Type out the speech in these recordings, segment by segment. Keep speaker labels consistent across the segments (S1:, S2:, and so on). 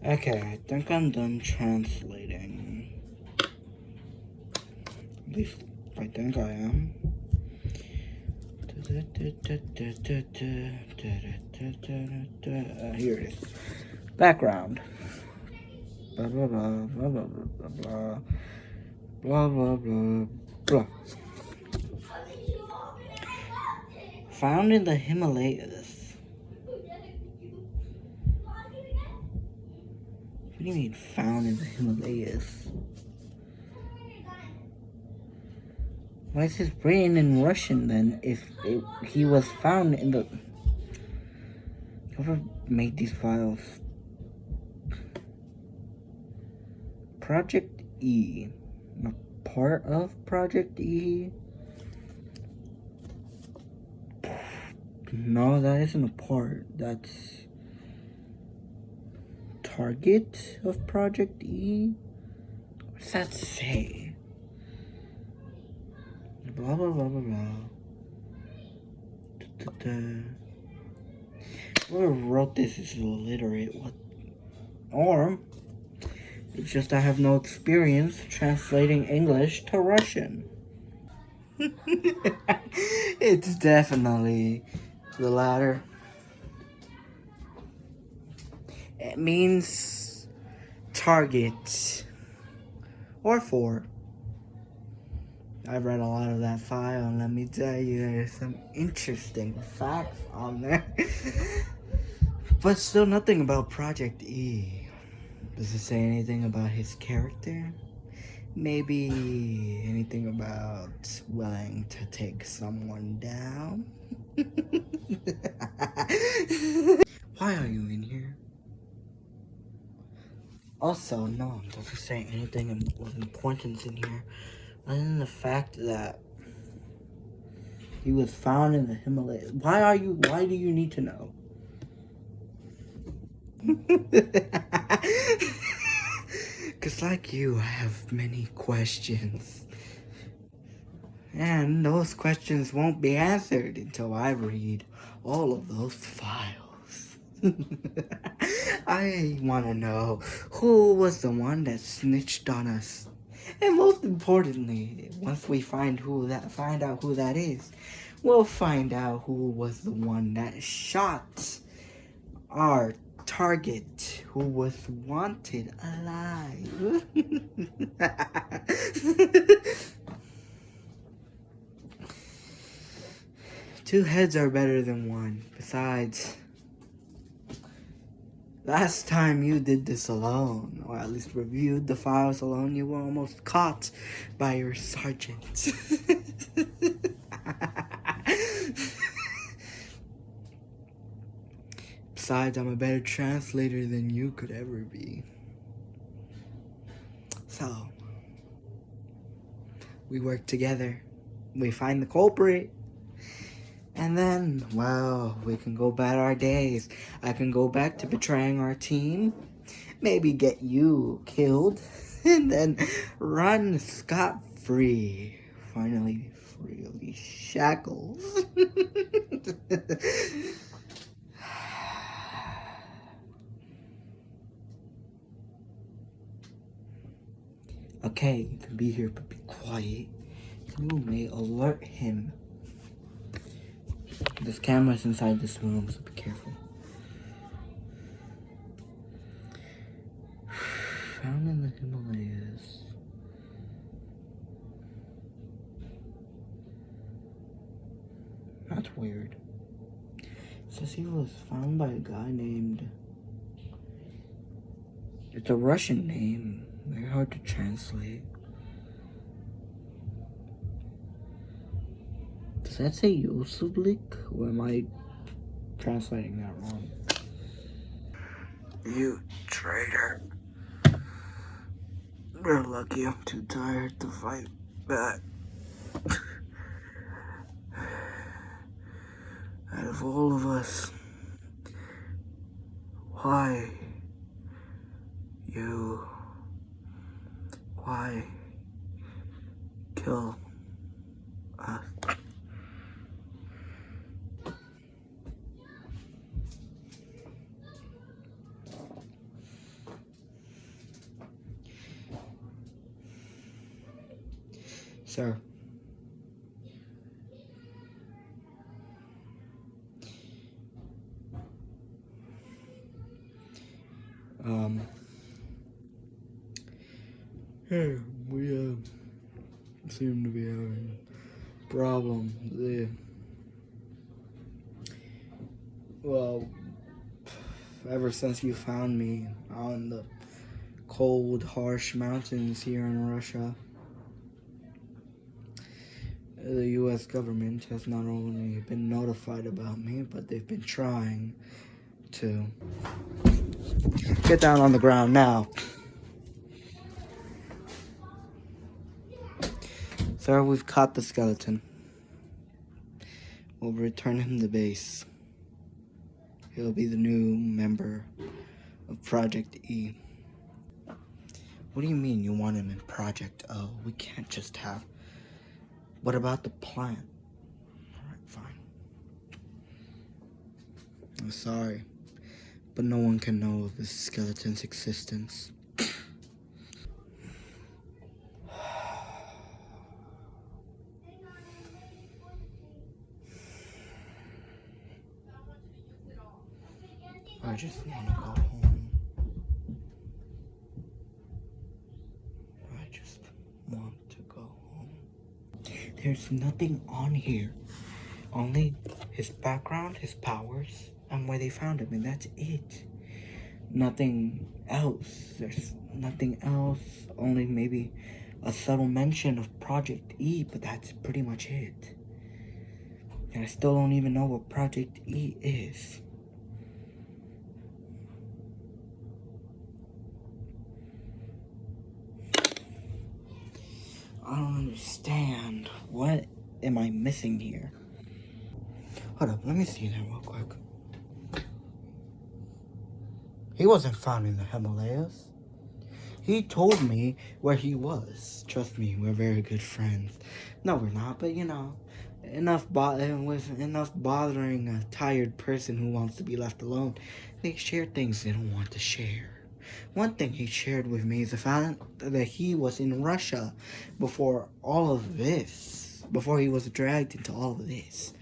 S1: Okay, I think I'm done translating. At least I think I am. Here it is. Background. Blah blah blah blah blah blah blah blah blah blah blah. Found in the Himalayas. What do you mean found in the Himalayas? Why is this written in Russian then if he was found in the... Whoever made these files? Project E. A part of Project E? No, that isn't a part. That's target of Project E? What does that say? Blah blah blah blah blah. Whoever wrote this is illiterate. What? Or it's just I have no experience translating English to Russian. It's definitely the latter. It means target or for. I've read a lot of that file, and let me tell you, there's some interesting facts on there. But still nothing about Project E. Does it say anything about his character? Maybe anything about willing to take someone down? Why are you in here? Also, no, it doesn't say anything of importance in here, other than the fact that he was found in the Himalayas. Why do you need to know? Because like you, I have many questions. And those questions won't be answered until I read all of those files. I want to know who was the one that snitched on us. And most importantly, once we find out who that is, we'll find out who was the one that shot our target, who was wanted alive. Two heads are better than one. Besides, last time you did this alone, or at least reviewed the files alone, you were almost caught by your sergeant. Besides, I'm a better translator than you could ever be. So, we work together. We find the culprit. And then, well, we can go about our days. I can go back to betraying our team, maybe get you killed, and then run scot-free. Finally free of these shackles. Okay, you can be here, but be quiet. You may alert him. There's cameras inside this room, so be careful. Found in the Himalayas. That's weird. It says he was found by a guy named... It's a Russian name. Very hard to translate. Does that say Yosublik? Or am I translating that wrong? You traitor. We're lucky I'm too tired to fight back. Out of all of us, why kill us? Sir. Hey, we seem to be having a problem. Well, ever since you found me on the cold, harsh mountains here in Russia, the U.S. government has not only been notified about me, but they've been trying to get down on the ground now. Sir, we've caught the skeleton. We'll return him to base. He'll be the new member of Project E. What do you mean you want him in Project O? We can't just have... What about the plant? Alright, fine. I'm sorry, but no one can know of this skeleton's existence. I just want to go home. I just want to go home. There's nothing on here. Only his background, his powers, and where they found him, and that's it. Nothing else. There's nothing else. Only maybe a subtle mention of Project E, but that's pretty much it. And I still don't even know what Project E is. I don't understand. What am I missing here? Hold up, let me see that real quick. He wasn't found in the Himalayas. He told me where he was. Trust me, we're very good friends. No, we're not, but you know, enough bothering a tired person who wants to be left alone. They share things they don't want to share. One thing he shared with me is the fact that he was in Russia before all of this, before he was dragged into all of this.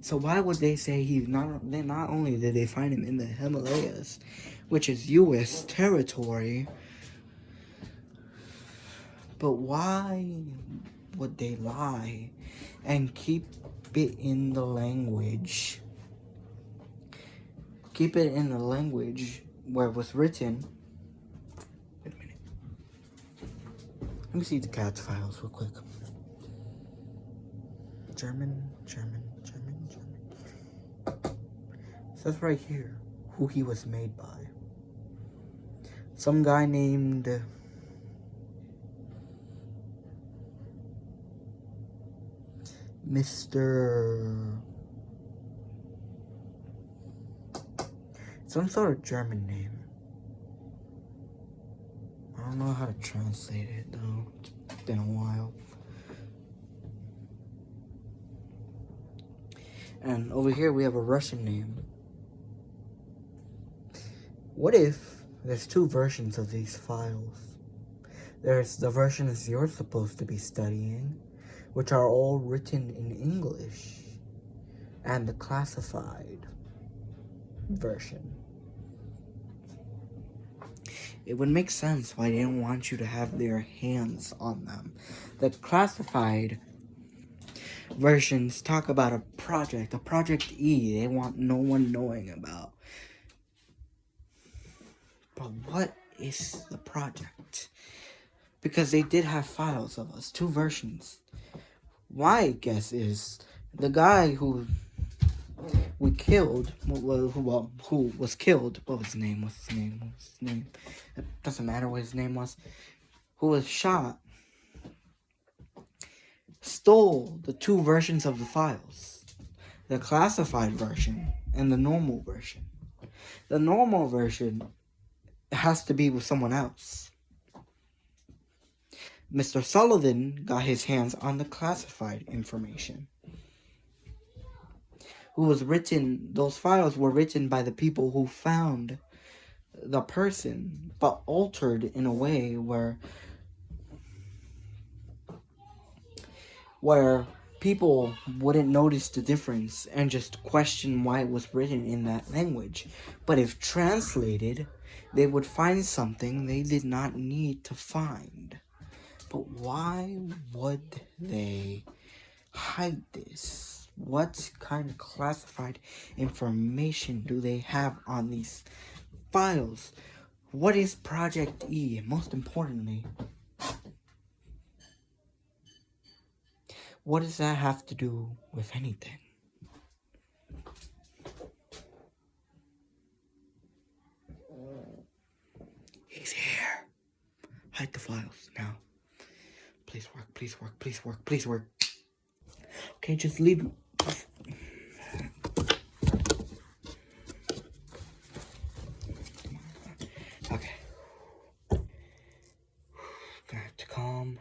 S1: So why would they say he's not only did they find him in the Himalayas, which is U.S. territory, but why would they lie and keep it in the language? Keep it in the language where it was written. Wait a minute. Let me see the cat's files real quick. German. It says right here who he was made by. Some guy named Mr. Some sort of German name. I don't know how to translate it though. It's been a while. And over here we have a Russian name. What if there's two versions of these files? There's the versions you're supposed to be studying, which are all written in English, and the classified version. It would make sense why they didn't want you to have their hands on them. The classified versions talk about a Project E they want no one knowing about. But what is the project? Because they did have files of us, two versions. My guess is the guy who we killed, who was killed, what was his name? It doesn't matter what his name was. Who was shot, stole the two versions of the files. The classified version and the normal version. The normal version has to be with someone else. Mr. Sullivan got his hands on the classified information. Those files were written by the people who found the person, but altered in a way where where people wouldn't notice the difference and just question why it was written in that language. But if translated, they would find something they did not need to find. But why would they hide this? What kind of classified information do they have on these files? What is Project E? Most importantly, what does that have to do with anything? He's here. Hide the files now. Please work, please work, please work, please work. Okay, just leave. Okay. Gonna have to calm.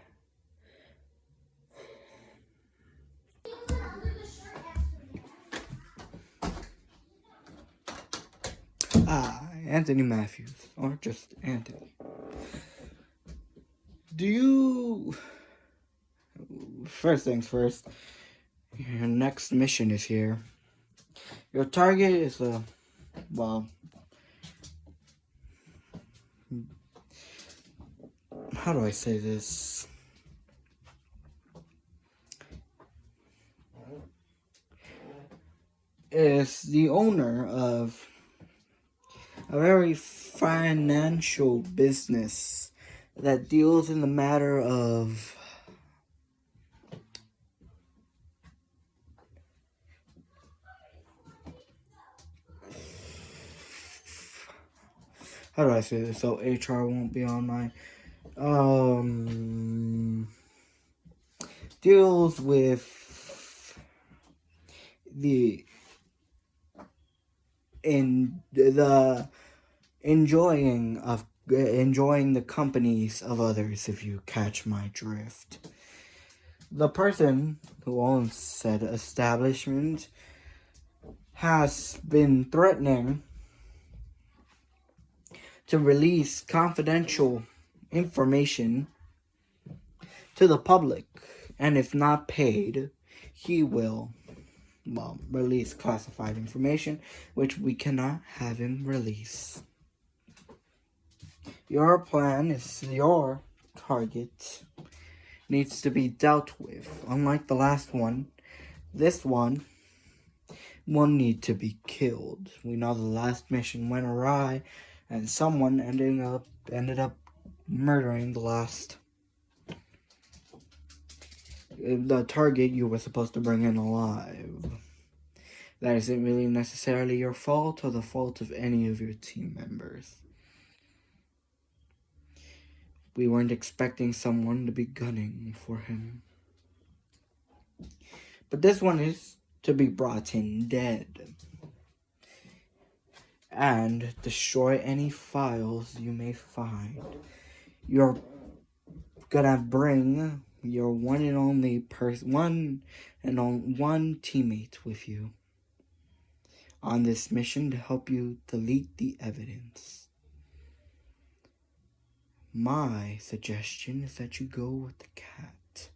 S1: Anthony Matthews, or just Anthony. Do you... First things first, your next mission is here. Your target is well, how do I say this? Is the owner of a very financial business that deals in the matter of how do I say this so HR won't be on my deals with the enjoying the companies of others, if you catch my drift. The person who owns said establishment has been threatening to release confidential information to the public, and if not paid, he will release classified information, which we cannot have him release. Your plan is your target needs to be dealt with. Unlike the last one, this one will need to be killed. We know the last mission went awry, and someone ended up murdering the target you were supposed to bring in alive. That isn't really necessarily your fault or the fault of any of your team members. We weren't expecting someone to be gunning for him. But this one is to be brought in dead. And destroy any files you may find. You're gonna bring your one teammate with you on this mission to help you delete the evidence. My suggestion is that you go with the cat.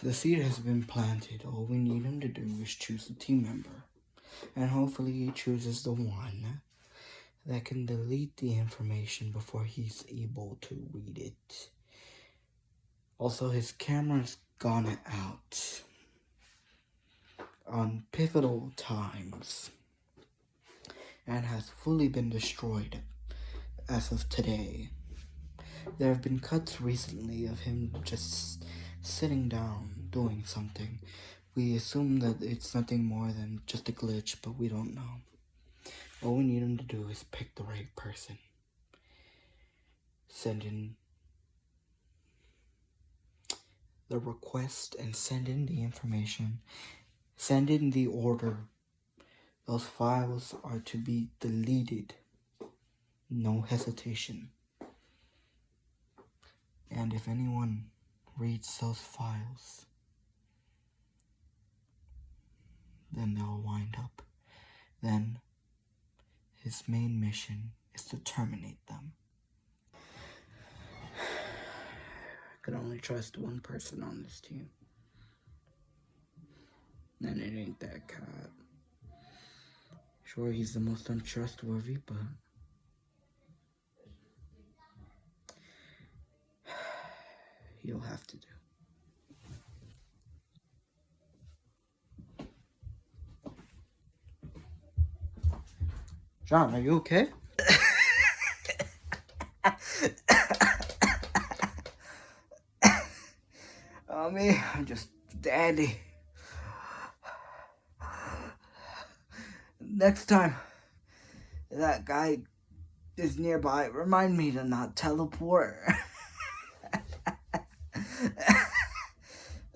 S1: The seed has been planted. All we need him to do is choose a team member. And hopefully he chooses the one that can delete the information before he's able to read it. Also, his camera's gone out on pivotal times and has fully been destroyed as of today. There have been cuts recently of him just sitting down doing something. We assume that it's nothing more than just a glitch, but we don't know. All we need him to do is pick the right person. Send in the request and send in the information. Send in the order. Those files are to be deleted. No hesitation. And if anyone reads those files, then they'll wind up. Then His main mission is to terminate them. I could only trust one person on this team. And it ain't that cat. Sure, he's the most untrustworthy, but he'll have to do. John, are you okay? Oh, me, I'm just dandy. Next time that guy is nearby, remind me to not teleport.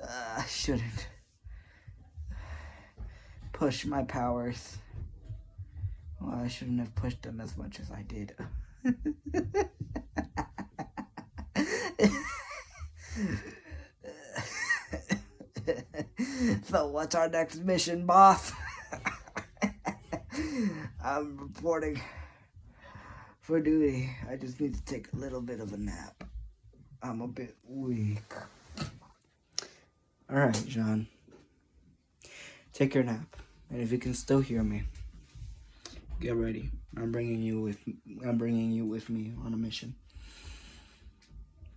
S1: I shouldn't push my powers. Well, I shouldn't have pushed them as much as I did. So what's our next mission, boss? I'm reporting for duty. I just need to take a little bit of a nap. I'm a bit weak. Alright, John. Take your nap. And if you can still hear me, get ready. I'm bringing you with me on a mission.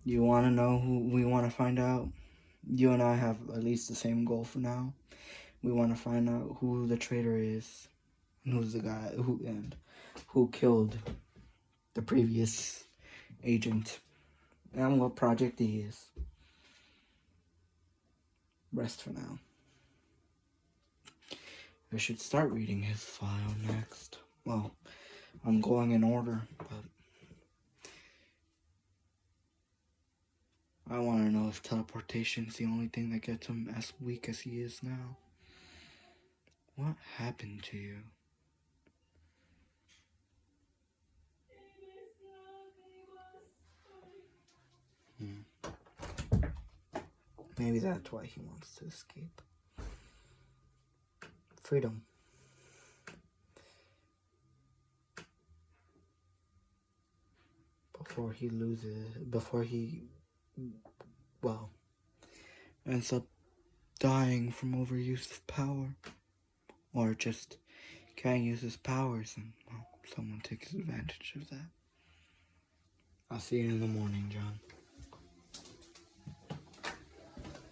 S1: You want to know who we want to find out? You and I have at least the same goal for now. We want to find out who the traitor is, and who's the guy who killed the previous agent, and what project he is. Rest for now. I should start reading his file next. Well, I'm going in order, but I want to know if teleportation's the only thing that gets him as weak as he is now. What happened to you? Maybe that's why he wants to escape. Freedom. Before he ends up dying from overuse of power. Or just can't use his powers and, well, someone takes advantage of that. I'll see you in the morning, John.